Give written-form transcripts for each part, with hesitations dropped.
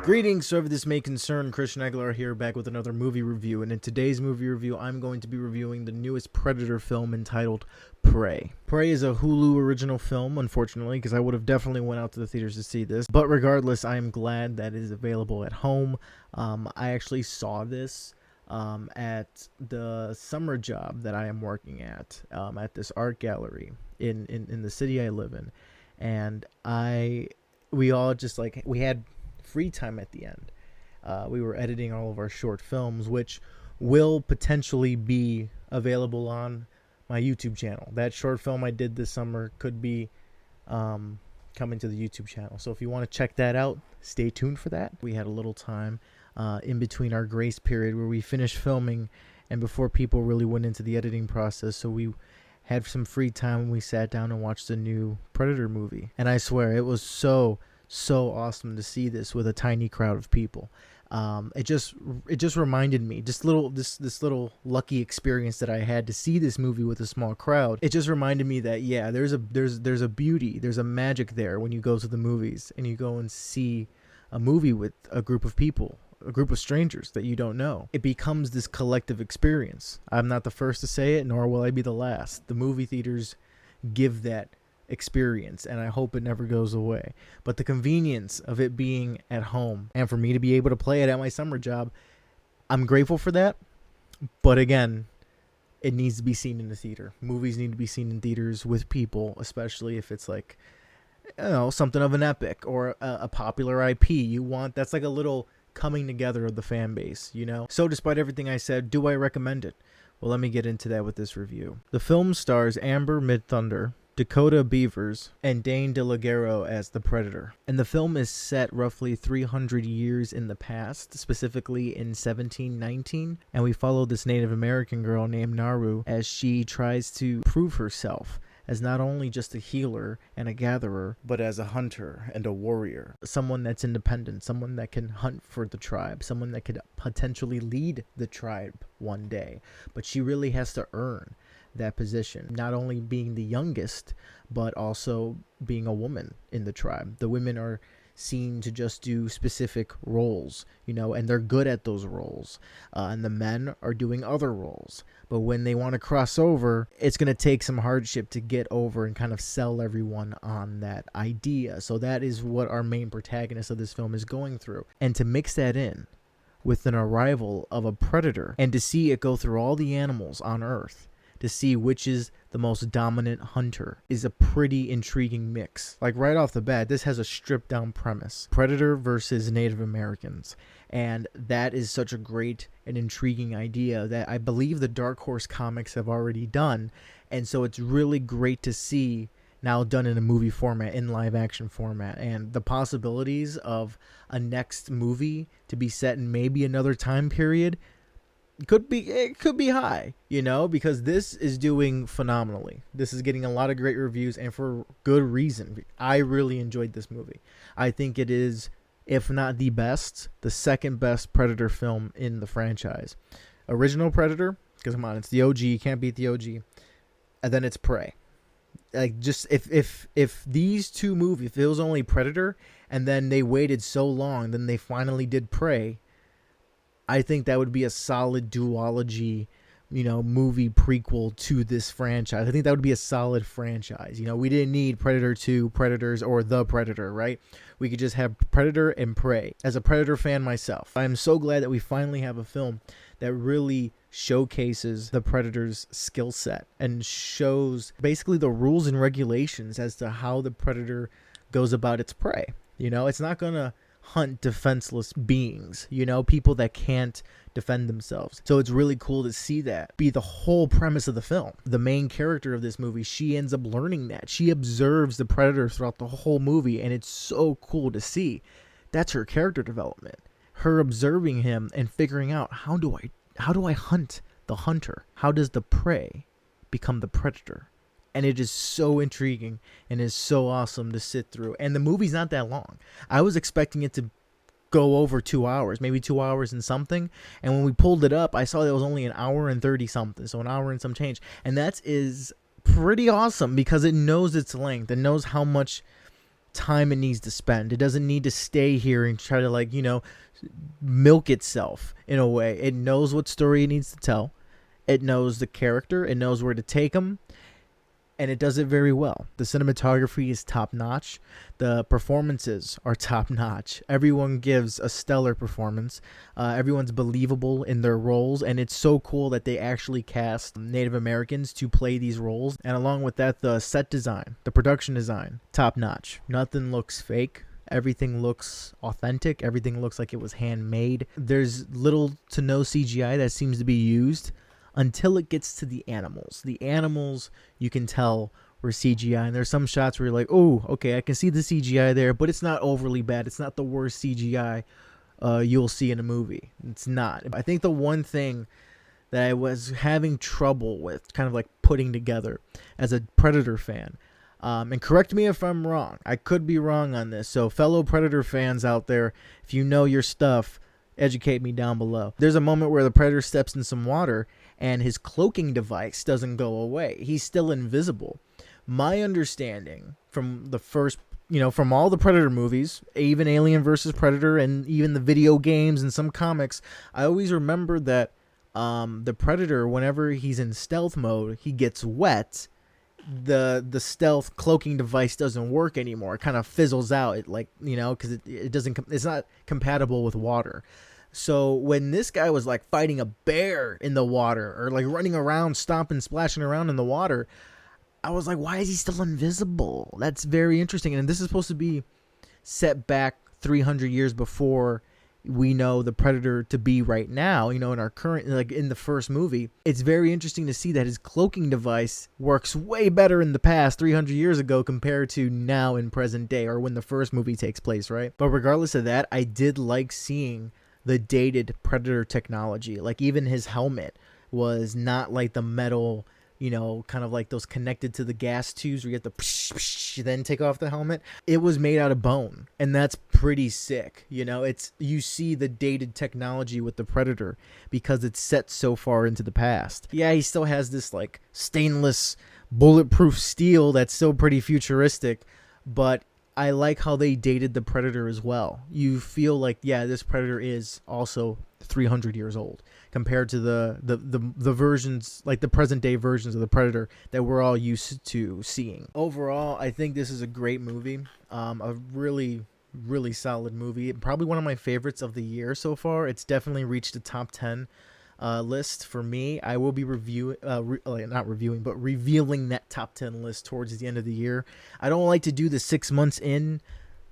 Greetings, whoever this may concern. Christian Aguilar here, back with another movie review. And in today's movie review, I'm going to be reviewing the newest Predator film entitled Prey. Prey is a Hulu original film, unfortunately, because I would have definitely went out to the theaters to see this. But regardless, I am glad that it is available at home. I actually saw this at the summer job that I am working at this art gallery in the city I live in. And we all just we had free time at the end. We were editing all of our short films, which will potentially be available on my YouTube channel. That short film I did this summer could be coming to the YouTube channel. So if you want to check that out, stay tuned for that. We had a little time in between our grace period where we finished filming and before people really went into the editing process. So we had some free time and we sat down and watched the new Predator movie. And I swear it was so awesome to see this with a tiny crowd of people. It just reminded me, this little lucky experience that I had to see this movie with a small crowd. It just reminded me that there's a beauty, there's a magic there when you go to the movies and you go and see a movie with a group of people, a group of strangers that you don't know. It becomes this collective experience. I'm not the first to say it, nor will I be the last. The movie theaters give that experience, and I hope it never goes away. But the convenience of it being at home and for me to be able to play it at my summer job, I'm grateful for that. But again, it needs to be seen in the theater. Movies need to be seen in theaters with people, especially if it's something of an epic or a popular IP. That's like a little coming together of the fan base, So despite everything I said, do I recommend it? Well, let me get into that with this review. The film stars Amber Midthunder, Dakota Beavers, and Dane DeLaGuerro as the Predator. And the film is set roughly 300 years in the past, specifically in 1719. And we follow this Native American girl named Naru as she tries to prove herself as not only just a healer and a gatherer, but as a hunter and a warrior. Someone that's independent, someone that can hunt for the tribe, someone that could potentially lead the tribe one day. But she really has to earn that position, not only being the youngest, but also being a woman in the tribe. The women are seen to just do specific roles, and they're good at those roles. And the men are doing other roles. But when they want to cross over, it's going to take some hardship to get over and kind of sell everyone on that idea. So that is what our main protagonist of this film is going through. And to mix that in with an arrival of a predator and to see it go through all the animals on Earth, to see which is the most dominant hunter, is a pretty intriguing mix. Like right off the bat, this has a stripped down premise. Predator versus Native Americans. And that is such a great and intriguing idea that I believe the Dark Horse comics have already done. And so it's really great to see now done in a movie format, in live action format. And the possibilities of a next movie to be set in maybe another time period could be high, because this is doing phenomenally. This is getting a lot of great reviews, and for good reason. I really enjoyed this movie. I think it is, if not the best, the second best Predator film in the franchise. Original Predator, because come on, it's the OG, you can't beat the OG. And then it's Prey. Like, just if these two movies, if it was only Predator and then they waited so long, then they finally did Prey, I think that would be a solid duology, movie prequel to this franchise. I think that would be a solid franchise. We didn't need Predator 2, Predators, or The Predator, right? We could just have Predator and Prey. As a Predator fan myself, I am so glad that we finally have a film that really showcases the Predator's skill set and shows basically the rules and regulations as to how the Predator goes about its prey. It's not going to hunt defenseless beings, people that can't defend themselves. So it's really cool to see that be the whole premise of the film. The main character of this movie, she ends up learning that. She observes the Predator throughout the whole movie, and it's so cool to see. That's her character development. Her observing him and figuring out, how do I hunt the hunter? How does the prey become the predator? And it is so intriguing and is so awesome to sit through. And the movie's not that long. I was expecting it to go over 2 hours, maybe 2 hours and something. And when we pulled it up, I saw that it was only an hour and 30 something. So an hour and some change. And that is pretty awesome because it knows its length. It knows how much time it needs to spend. It doesn't need to stay here and try to, like, milk itself in a way. It knows what story it needs to tell. It knows the character. It knows where to take them. And it does it very well. The cinematography is top notch. The performances are top notch. Everyone gives a stellar performance. Everyone's believable in their roles. And it's so cool that they actually cast Native Americans to play these roles. And along with that, the set design, the production design, top notch. Nothing looks fake. Everything looks authentic. Everything looks like it was handmade. There's little to no CGI that seems to be used until it gets to the animals. The animals, you can tell, were CGI. And there's some shots where you're like, oh, okay, I can see the CGI there, but it's not overly bad. It's not the worst CGI you'll see in a movie. It's not. I think the one thing that I was having trouble with kind of like putting together as a Predator fan, and correct me if I'm wrong. I could be wrong on this. So fellow Predator fans out there, if you know your stuff, educate me down below. There's a moment where the Predator steps in some water and his cloaking device doesn't go away. He's still invisible. My understanding from the first, from all the Predator movies, even Alien vs. Predator and even the video games and some comics, I always remember that the Predator, whenever he's in stealth mode, he gets wet. The stealth cloaking device doesn't work anymore. It kind of fizzles out. It because it's not compatible with water. So when this guy was like fighting a bear in the water or like running around, stomping, splashing around in the water, I was like, why is he still invisible? That's very interesting. And this is supposed to be set back 300 years before we know the Predator to be right now, in our current, like in the first movie. It's very interesting to see that his cloaking device works way better in the past 300 years ago compared to now in present day, or when the first movie takes place, right? But regardless of that, I did like seeing the dated Predator technology. Like even his helmet was not like the metal, kind of like those connected to the gas tubes where you have to then take off the helmet. It was made out of bone, and that's pretty sick. You see the dated technology with the Predator because it's set so far into the past. Yeah, he still has this like stainless bulletproof steel that's still pretty futuristic, but I like how they dated the Predator as well. You feel like, yeah, this Predator is also 300 years old compared to the versions, like the present day versions of the Predator that we're all used to seeing. Overall, I think this is a great movie. A really, really solid movie. Probably one of my favorites of the year so far. It's definitely reached the top 10 list for me. I will be reviewing that top 10 list towards the end of the year. I don't like to do the 6 months in.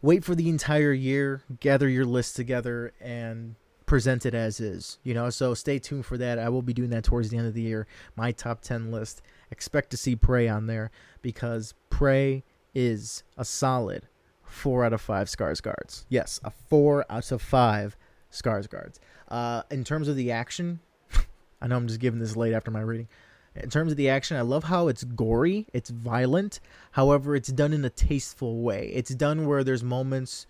Wait for the entire year, gather your list together, and present it as is. So stay tuned for that. I will be doing that towards the end of the year. My top 10 list. Expect to see Prey on there because Prey is a solid 4 out of 5 Skarsgårds. Yes, a 4 out of 5 Skarsgårds. In terms of the action, I know I'm just giving this late after my reading. In terms of the action, I love how it's gory, it's violent. However, it's done in a tasteful way. It's done where there's moments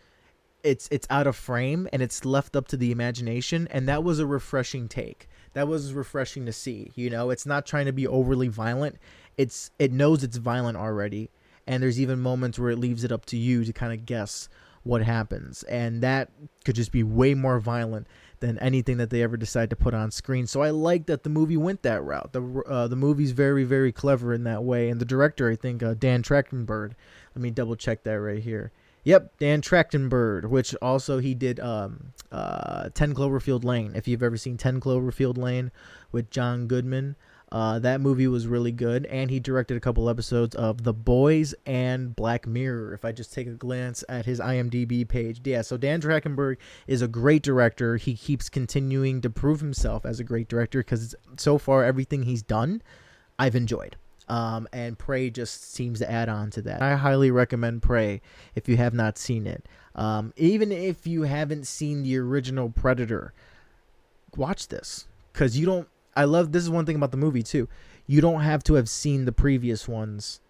it's out of frame and it's left up to the imagination, and that was a refreshing take. That was refreshing to see. It's not trying to be overly violent. It knows it's violent already, and there's even moments where it leaves it up to you to kind of guess what happens, and that could just be way more violent than anything that they ever decide to put on screen. So I like that the movie went that route. The movie's very, very clever in that way, and the director, I think, Dan Trachtenberg. Let me double check that right here. Yep, Dan Trachtenberg, which also he did 10 Cloverfield Lane. If you've ever seen 10 Cloverfield Lane with John Goodman, that movie was really good, and he directed a couple episodes of The Boys and Black Mirror, if I just take a glance at his IMDb page. Yeah, so Dan Trachtenberg is a great director. He keeps continuing to prove himself as a great director because so far everything he's done, I've enjoyed. And Prey just seems to add on to that. I highly recommend Prey if you have not seen it. Even if you haven't seen the original Predator, watch this because you don't. This is one thing about the movie too. You don't have to have seen the previous ones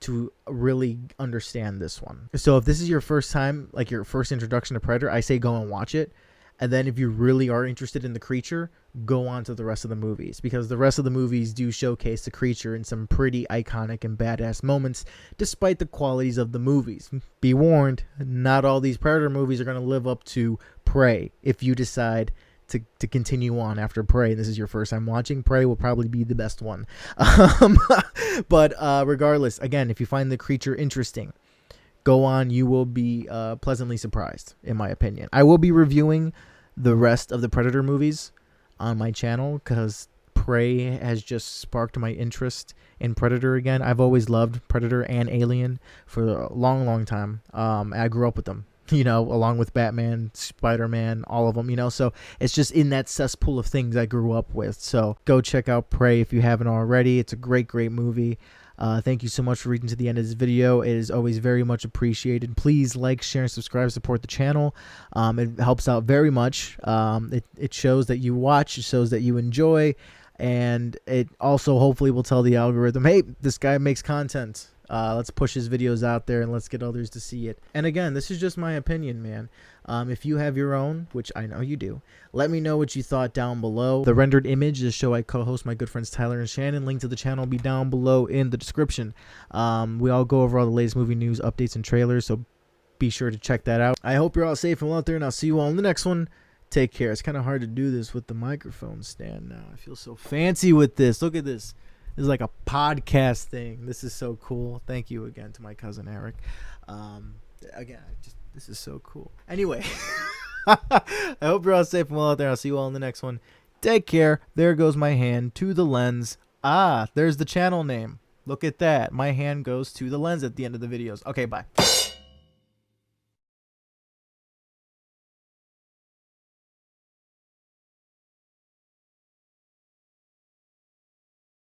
to really understand this one. So if this is your first time, like your first introduction to Predator, I say go and watch it. And then if you really are interested in the creature, go on to the rest of the movies, because the rest of the movies do showcase the creature in some pretty iconic and badass moments, despite the qualities of the movies. Be warned, not all these Predator movies are going to live up to Prey. If you decide to continue on after Prey, and this is your first time watching, Prey will probably be the best one. But regardless, again, if you find the creature interesting, go on. You will be pleasantly surprised, in my opinion. I will be reviewing the rest of the Predator movies on my channel, because Prey has just sparked my interest in Predator again. I've always loved Predator and Alien for a long time. I grew up with them, along with Batman, Spider-Man, all of them, so it's just in that cesspool of things I grew up with. So go check out Prey if you haven't already. It's a great movie. Thank you so much for reading to the end of this video. It is always very much appreciated. Please like, share, and subscribe, support the channel. It helps out very much. It shows that you watch, it shows that you enjoy, and it also hopefully will tell the algorithm, hey, this guy makes content. Let's push his videos out there and let's get others to see it. And again, this is just my opinion, man. If you have your own, which I know you do, let me know what you thought down below. The rendered image, the show I co-host, my good friends Tyler and Shannon. Link to the channel will be down below in the description. We all go over all the latest movie news, updates, and trailers, so be sure to check that out. I hope you're all safe and well out there, and I'll see you all in the next one. Take care. It's kind of hard to do this with the microphone stand now. I feel so fancy with this. Look at this. This is like a podcast thing. This is so cool. Thank you again to my cousin Eric. This is so cool. Anyway, I hope you're all safe and well out there. I'll see you all in the next one. Take care. There goes my hand to the lens. There's the channel name. Look at that. My hand goes to the lens at the end of the videos. Okay, bye.